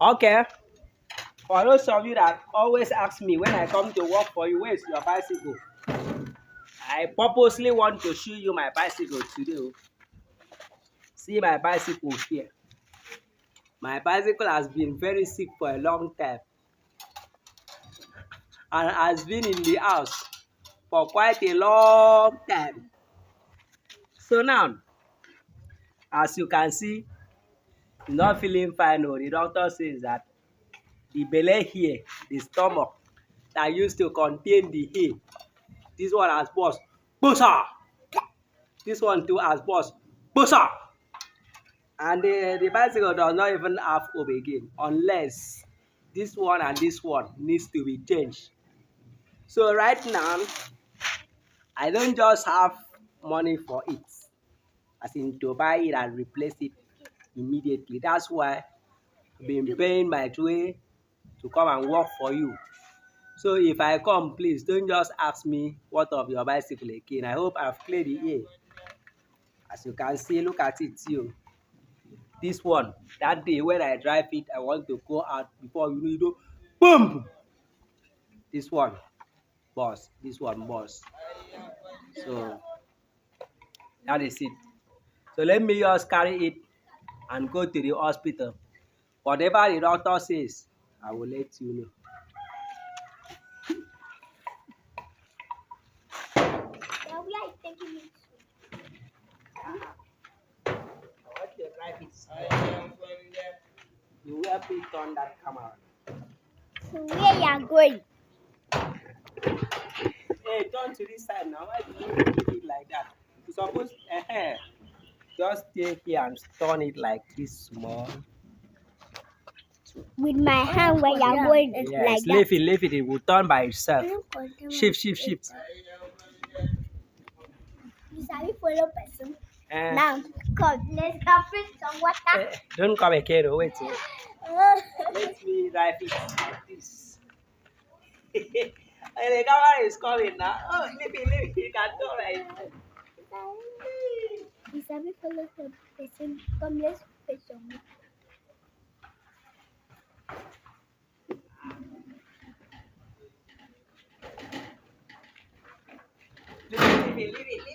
Okay. For those of you that always ask me when I come to work for you, where's your bicycle? I purposely want to show you my bicycle today. See my bicycle here. My bicycle has been very sick for a long time and has been in the house for quite a long time. So now, as you can see, not feeling fine. Oh, the doctor says that the belly here, the stomach that used to contain the hay, this one has burst. Bosa! This one too has burst. Bosa! And the bicycle does not even have hope again unless this one and this one needs to be changed. So right now, I don't just have money for it, as in to buy it and replace it immediately. That's why I've been paying my way to come and work for you. So if I come, please don't just ask me what of your bicycle again. I hope I've cleared the air. As you can see, look at it too. This one, that day when I drive it, I want to go out before you know, boom! This one, boss. This one, boss. So that is it. So let me just carry it and go to the hospital. Whatever the doctor says, I will let you know. You will pick on that camera. So where you are going? Hey, turn to this side now. Why do you do it like that? You suppose just stay here and turn it like this small. With my hand where you are going like that. Leave it. It will turn by itself. Shift. You sabi follow person. Now, come, let's go fetch some water. Don't come again. Wait. Let me drive it like this. And the camera is coming now. Oh, leave it. You can do right. You sabi follow some person. Come, let's fetch some water. Leave it.